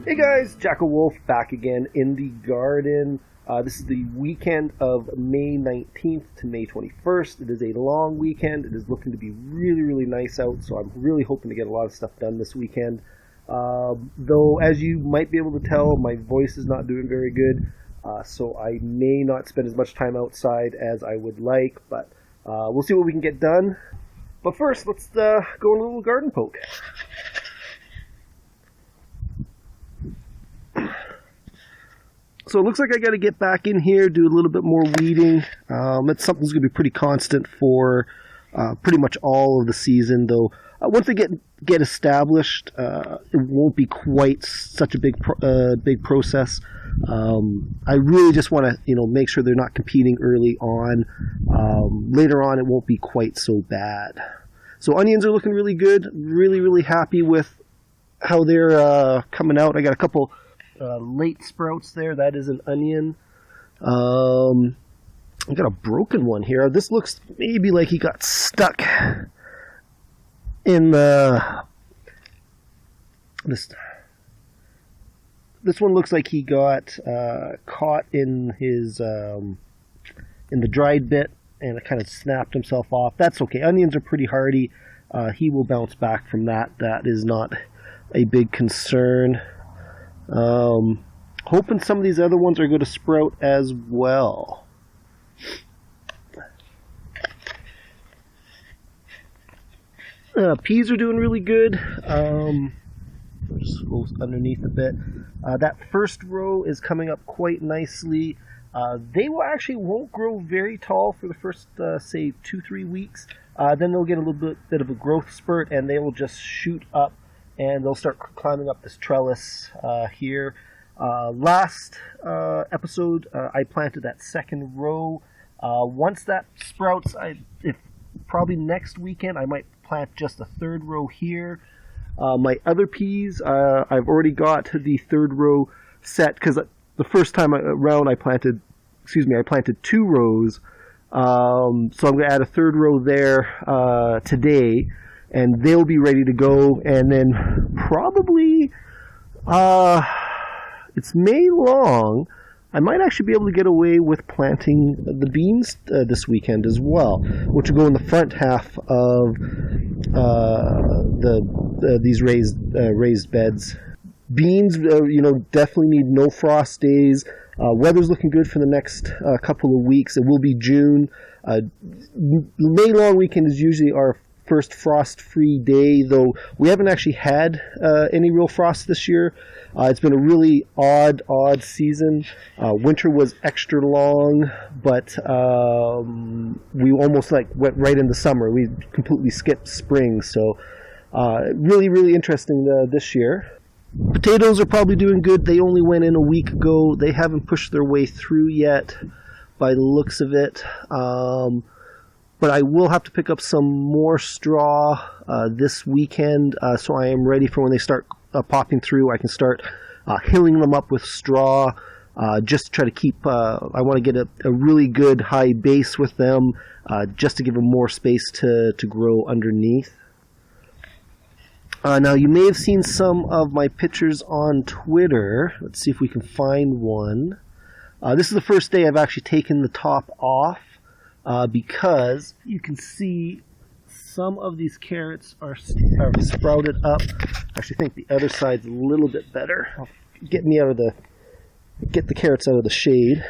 Hey guys, JackelWolf back again in the garden. This is the weekend of May 19th to May 21st. It is a long weekend. It is looking to be really, really nice out, so I'm really hoping to get a lot of stuff done this weekend. Though, as you might be able to tell, my voice is not doing very good, so I may not spend as much time outside as I would like, but we'll see what we can get done. But first, let's go on a little garden poke. So it looks like I got to get back in here, do a little bit more weeding. That's something that's going to be pretty constant for pretty much all of the season, though. Once they get established, it won't be quite such a big process. I really just want to make sure they're not competing early on. Later on, it won't be quite so bad. So onions are looking really good. Really, really happy with how they're coming out. I got a couple late sprouts there. That is an onion. I got a broken one here. This looks maybe like he got stuck in the... This one looks like he got caught in his in the dried bit, and it kind of snapped himself off. That's okay. Onions are pretty hardy. He will bounce back from that. That is not a big concern. Hoping some of these other ones are going to sprout as well. Peas are doing really good. Just go underneath a bit. That first row is coming up quite nicely. They won't grow very tall for the first, say, 2-3 weeks. Then they'll get a little bit of a growth spurt, and they will just shoot up, and they'll start climbing up this trellis here. Last episode, I planted that second row. Once that sprouts, probably next weekend, I might plant just a third row here. My other peas, I've already got the third row set, because the first time around I planted 2 rows. So I'm going to add a third row there today, and they'll be ready to go. And then probably, it's May long, I might actually be able to get away with planting the beans this weekend as well, which will go in the front half of these raised beds. Beans, definitely need no frost days. Weather's looking good for the next couple of weeks. It will be June. May long weekend is usually our first frost-free day, though we haven't actually had any real frost this year. It's been a really odd season. Winter was extra long, but we almost went right into summer. We completely skipped spring, so really, really interesting this year. Potatoes are probably doing good. They only went in a week ago. They haven't pushed their way through yet by the looks of it. But I will have to pick up some more straw this weekend, so I am ready for when they start popping through. I can start hilling them up with straw, just to try to keep, I want to get a really good high base with them, just to give them more space to grow underneath. Now, you may have seen some of my pictures on Twitter. Let's see if we can find one. This is the first day I've actually taken the top off, because you can see some of these carrots are sprouted up. I actually think the other side's a little bit better. Get the carrots out of the shade.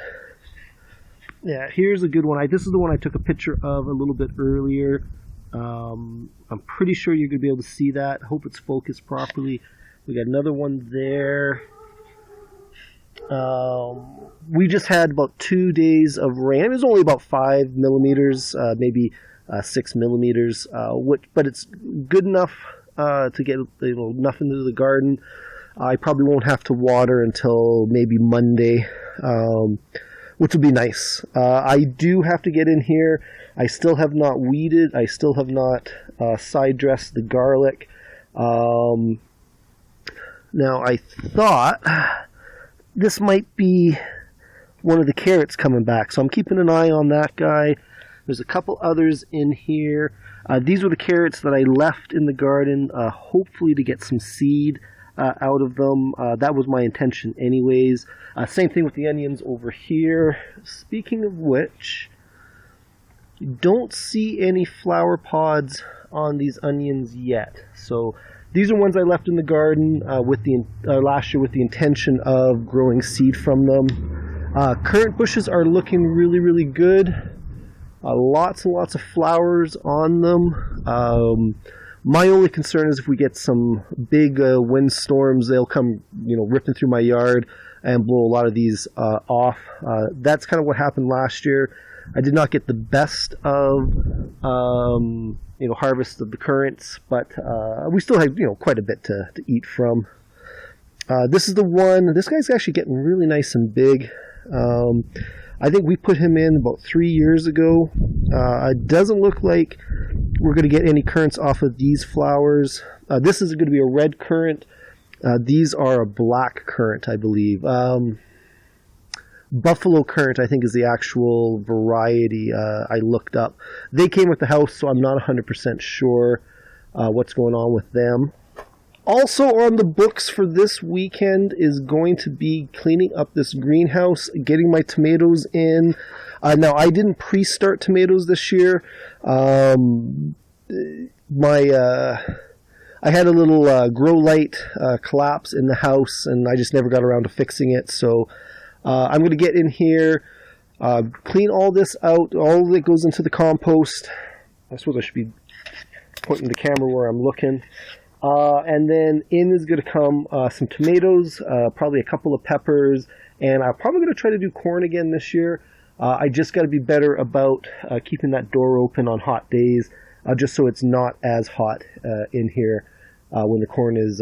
Yeah, here's a good one. This is the one I took a picture of a little bit earlier. I'm pretty sure you're going to be able to see that. Hope it's focused properly. We got another one there. We just had about 2 days of rain. It was only about 5 millimeters, maybe 6 millimeters, but it's good enough to get enough into the garden. I probably won't have to water until maybe Monday, which will be nice. I do have to get in here. I still have not weeded. I still have not side dressed the garlic. Now, I thought this might be one of the carrots coming back, so I'm keeping an eye on that guy. There's a couple others in here. These were the carrots that I left in the garden, hopefully to get some seed. out of them. That was my intention anyways. Same thing with the onions over here. Speaking of which, you don't see any flower pods on these onions yet. So these are ones I left in the garden with the last year with the intention of growing seed from them. Currant bushes are looking really, really good. Lots and lots of flowers on them. My only concern is if we get some big wind storms, they'll come, ripping through my yard and blow a lot of these off. That's kind of what happened last year. I did not get the best of, harvest of the currants, but we still have, quite a bit to eat from. This is the one. This guy's actually getting really nice and big. I think we put him in about 3 years ago. It doesn't look like we're going to get any currants off of these flowers. This is going to be a red currant. These are a black currant, I believe. Buffalo currant, I think, is the actual variety I looked up. They came with the house, so I'm not 100% sure what's going on with them. Also on the books for this weekend is going to be cleaning up this greenhouse, getting my tomatoes in. Now, I didn't pre-start tomatoes this year. I had a little grow light collapse in the house, and I just never got around to fixing it. So I'm going to get in here, clean all this out. All of it goes into the compost. I suppose I should be pointing the camera where I'm looking. And then in is going to come some tomatoes, probably a couple of peppers, and I'm probably going to try to do corn again this year. I just got to be better about keeping that door open on hot days, just so it's not as hot in here when the corn is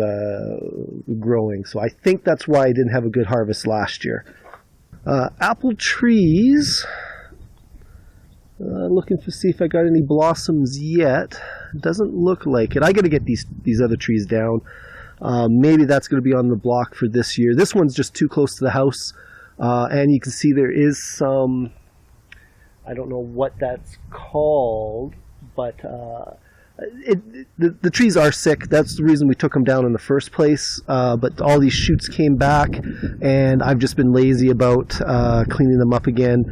growing. So I think that's why I didn't have a good harvest last year. Apple trees. Looking to see if I got any blossoms yet. Doesn't look like it. I got to get these other trees down. Maybe that's going to be on the block for this year. This one's just too close to the house. And you can see there is some, I don't know what that's called, but the trees are sick. That's the reason we took them down in the first place. But all these shoots came back, and I've just been lazy about cleaning them up again.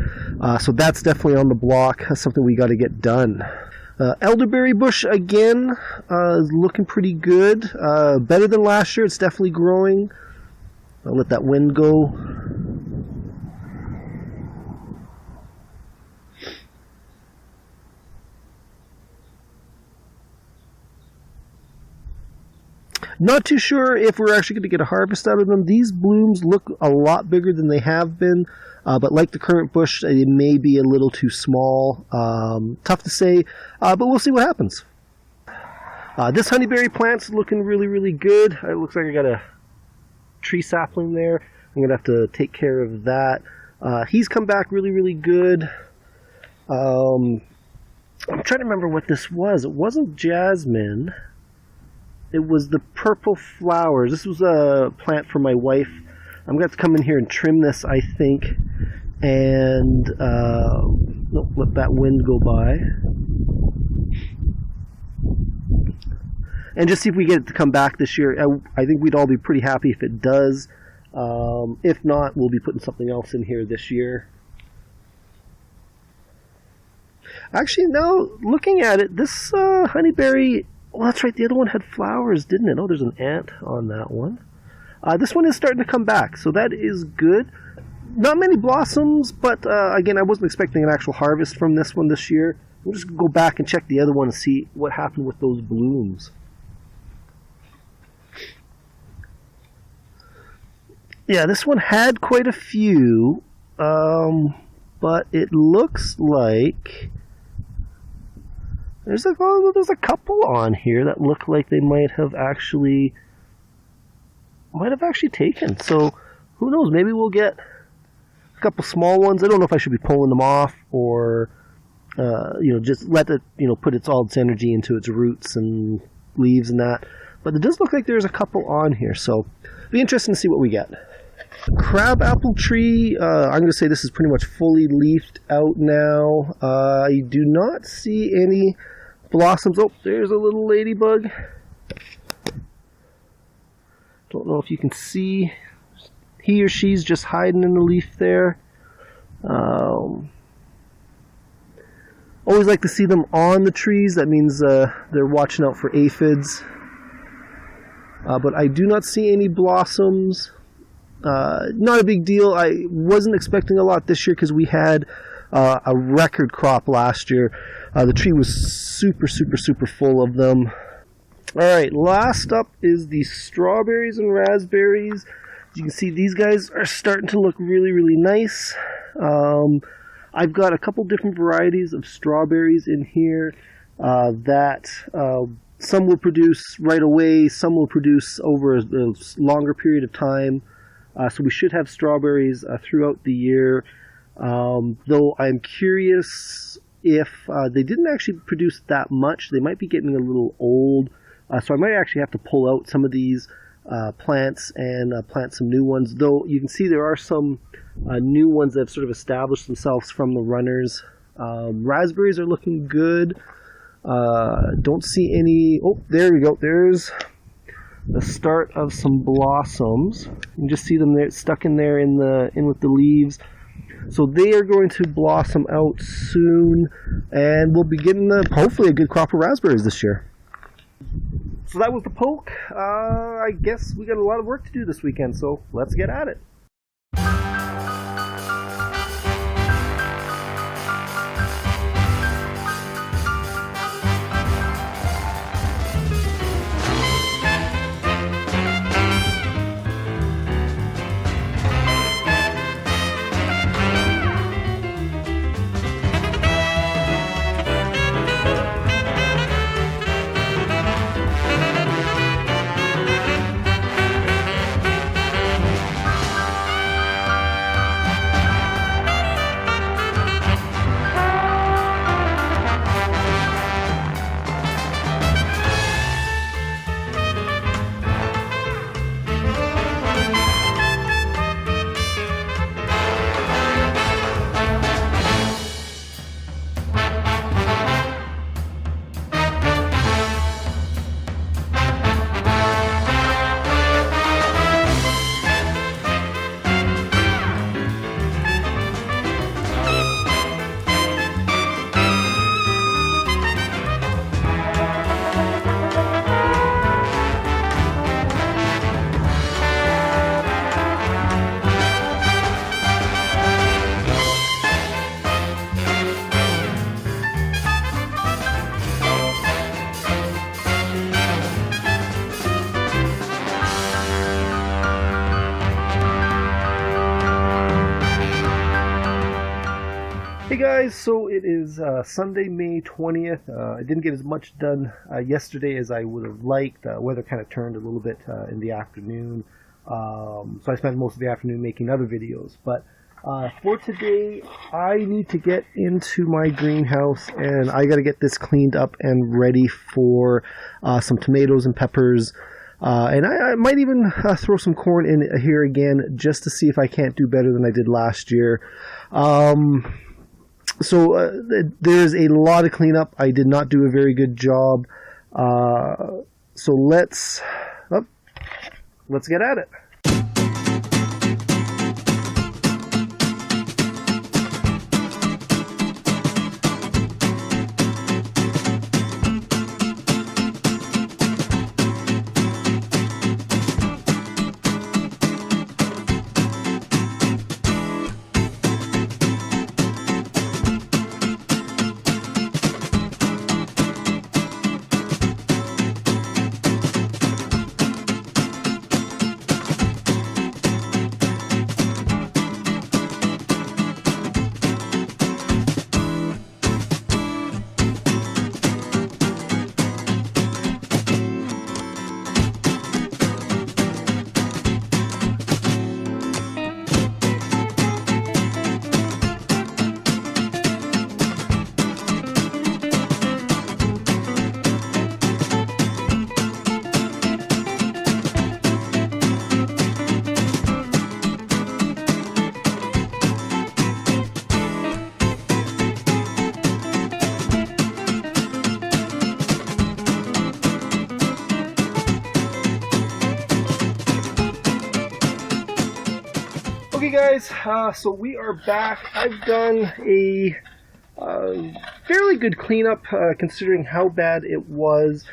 So that's definitely on the block. That's something we got to get done. Elderberry bush again is looking pretty good. Better than last year. It's definitely growing. I'll let that wind go. Not too sure if we're actually going to get a harvest out of them. These blooms look a lot bigger than they have been, but like the currant bush, they may be a little too small. Tough to say, but we'll see what happens. This honeyberry plant's looking really, really good. It looks like I got a tree sapling there. I'm going to have to take care of that. He's come back really, really good. I'm trying to remember what this was. It wasn't jasmine. It was the purple flowers. This was a plant for my wife. I'm going to have to come in here and trim this, I think. And let that wind go by. And just see if we get it to come back this year. I think we'd all be pretty happy if it does. If not, we'll be putting something else in here this year. Actually, now, looking at it, this honeyberry... Well, that's right. The other one had flowers, didn't it? Oh, there's an ant on that one. This one is starting to come back, so that is good. Not many blossoms, but again, I wasn't expecting an actual harvest from this one this year. We'll just go back and check the other one and see what happened with those blooms. Yeah, this one had quite a few, but it looks like... There's a couple on here that look like they might have actually taken. So who knows? Maybe we'll get a couple small ones. I don't know if I should be pulling them off or just let it put all its energy into its roots and leaves and that. But it does look like there's a couple on here. So it'll be interesting to see what we get. Crab apple tree, I'm going to say this is pretty much fully leafed out now. I do not see any blossoms. Oh, there's a little ladybug. Don't know if you can see. He or she's just hiding in the leaf there. Always like to see them on the trees. That means they're watching out for aphids. But I do not see any blossoms. Not a big deal. I wasn't expecting a lot this year because we had a record crop last year. The tree was super full of them. Alright, last up is the strawberries and raspberries. As you can see, these guys are starting to look really nice. I've got a couple different varieties of strawberries in here that some will produce right away, some will produce over a longer period of time. So we should have strawberries throughout the year. Though I'm curious if they didn't actually produce that much. They might be getting a little old. So I might actually have to pull out some of these plants and plant some new ones. Though you can see there are some new ones that have sort of established themselves from the runners. Raspberries are looking good. Don't see any. Oh, there we go. There's the start of some blossoms. You can just see them there, stuck in there in with the leaves. So they are going to blossom out soon, and we'll be getting hopefully a good crop of raspberries this year. So that was the poke. I guess we got a lot of work to do this weekend, so let's get at it. Hey guys, so it is Sunday, May 20th. I didn't get as much done yesterday as I would have liked. The weather kind of turned a little bit in the afternoon, so I spent most of the afternoon making other videos. But for today, I need to get into my greenhouse, and I got to get this cleaned up and ready for some tomatoes and peppers. And I might even throw some corn in here again, just to see if I can't do better than I did last year. So there's a lot of cleanup. I did not do a very good job. So let's get at it. guys, so we are back. I've done a fairly good cleanup considering how bad it was.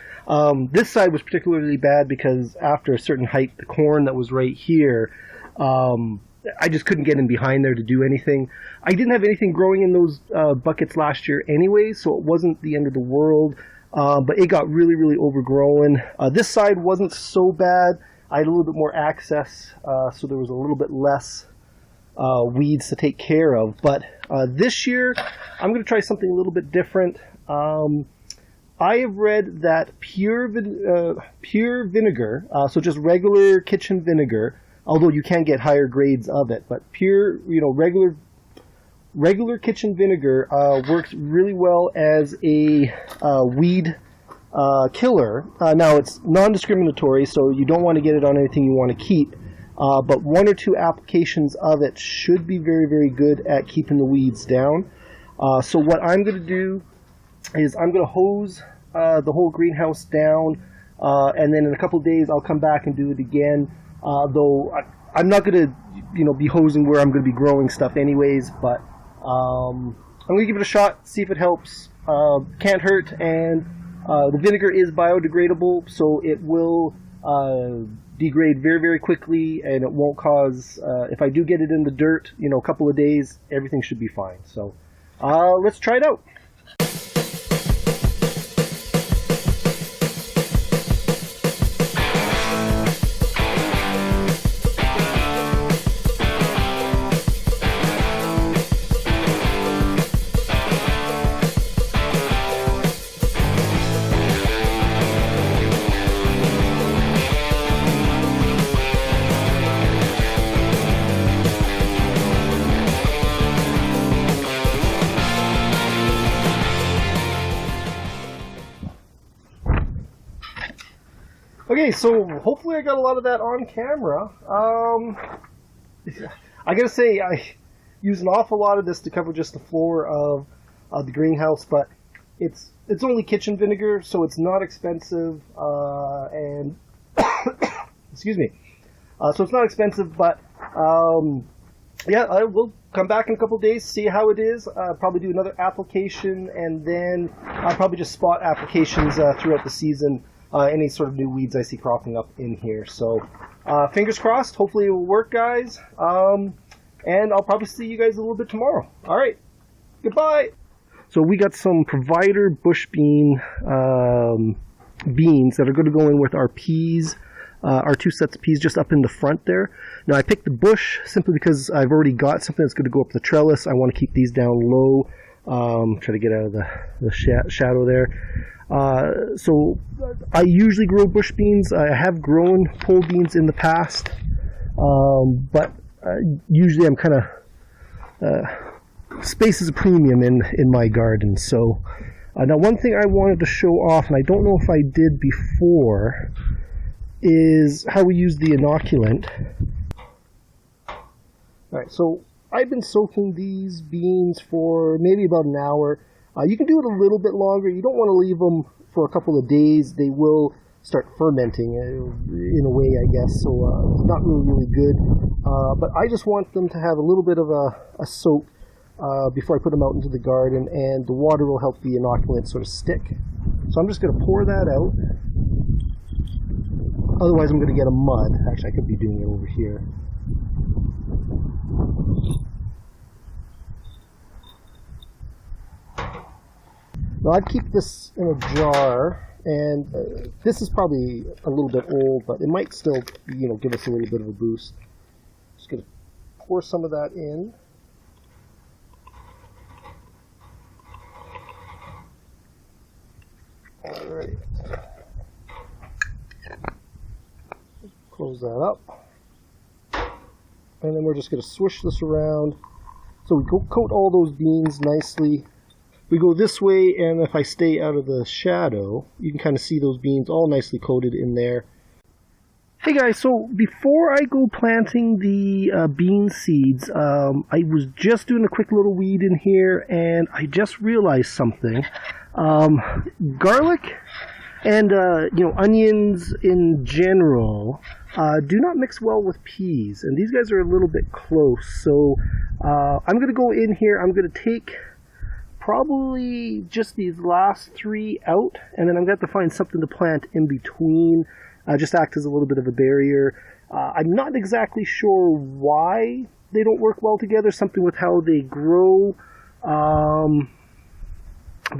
This side was particularly bad because after a certain height, the corn that was right here, I just couldn't get in behind there to do anything. I didn't have anything growing in those buckets last year anyway, so it wasn't the end of the world, but it got really, really overgrown. This side wasn't so bad. I had a little bit more access, so there was a little bit less weeds to take care of. But this year, I'm going to try something a little bit different. I have read that pure vinegar, so just regular kitchen vinegar, although you can get higher grades of it, but pure, regular kitchen vinegar works really well as a weed killer. Now it's non-discriminatory, so you don't want to get it on anything you want to keep. But 1 or 2 applications of it should be very, very good at keeping the weeds down. So what I'm going to do is I'm going to hose the whole greenhouse down, and then in a couple of days I'll come back and do it again. Though I'm not going to, be hosing where I'm going to be growing stuff anyways. But I'm going to give it a shot, see if it helps. Can't hurt, and the vinegar is biodegradable, so it will degrade very, very quickly, and it won't cause, if I do get it in the dirt, a couple of days, everything should be fine. So let's try it out. Okay, so hopefully I got a lot of that on camera. I gotta say, I use an awful lot of this to cover just the floor of the greenhouse, but it's only kitchen vinegar, so it's not expensive, and excuse me. So it's not expensive, but yeah, I will come back in a couple of days, see how it is. Probably do another application, and then I'll probably just spot applications throughout the season. Any sort of new weeds I see cropping up in here. So fingers crossed, hopefully it will work, guys. And I'll probably see you guys a little bit tomorrow. All right, goodbye. So we got some provider bush bean beans that are going to go in with our peas, our 2 sets of peas just up in the front there. Now I picked the bush simply because I've already got something that's going to go up the trellis. I want to keep these down low. Try to get out of the shadow there. So I usually grow bush beans. I have grown pole beans in the past, but usually I'm kind of space is a premium in my garden. So now one thing I wanted to show off, and I don't know if I did before, is how we use the inoculant. All right, so I've been soaking these beans for maybe about an hour. You can do it a little bit longer. You don't want to leave them for a couple of days. They will start fermenting in a way, I guess, so it's not really good. But I just want them to have a little bit of a soak before I put them out into the garden, and the water will help the inoculant sort of stick. So I'm just going to pour that out. Otherwise I'm going to get a mud. Actually, I could be doing it over here. Now I'd keep this in a jar, and this is probably a little bit old, but it might still, give us a little bit of a boost. Just going to pour some of that in. All right. Close that up. And then we're just going to swish this around. So we coat all those beans nicely. We go this way, and if I stay out of the shadow, you can kind of see those beans all nicely coated in there. Hey guys, so before I go planting the bean seeds, I was just doing a quick little weed in here, and I just realized something. Garlic And, onions in general do not mix well with peas. And these guys are a little bit close. So I'm going to go in here. I'm going to take probably just these last 3 out. And then I'm going to have to find something to plant in between. Just act as a little bit of a barrier. I'm not exactly sure why they don't work well together. Something with how they grow. But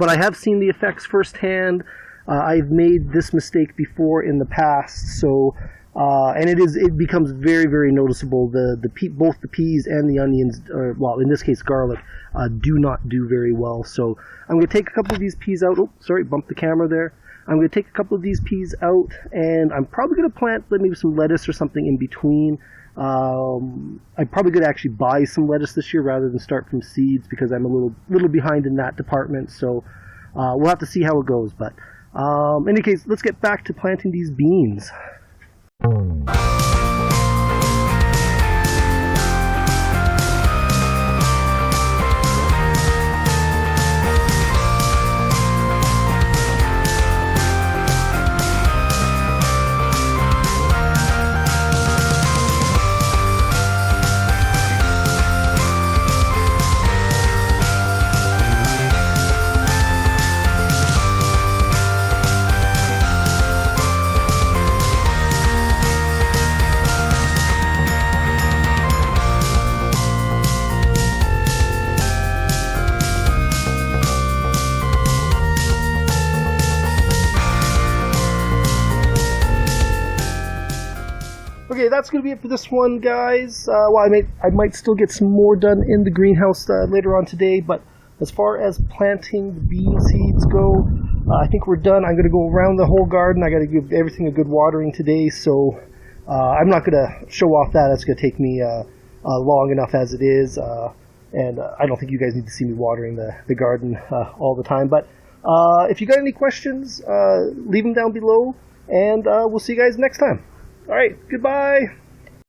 I have seen the effects firsthand. I've made this mistake before in the past, so and it becomes very, very noticeable. Both the peas and the onions, well, in this case garlic, do not do very well. So I'm going to take a couple of these peas out. Oh, sorry, bumped the camera there. I'm going to take a couple of these peas out, and I'm probably going to plant maybe some lettuce or something in between. I'm probably going to actually buy some lettuce this year rather than start from seeds because I'm a little behind in that department. So we'll have to see how it goes. But in any case, let's get back to planting these beans. Okay, that's going to be it for this one, guys. Well, I might still get some more done in the greenhouse later on today, but as far as planting the bean seeds go, I think we're done. I'm going to go around the whole garden. I got to give everything a good watering today, so I'm not going to show off that. That's going to take me long enough as it is, and I don't think you guys need to see me watering the garden all the time. But if you got any questions, leave them down below, and we'll see you guys next time. All right, goodbye.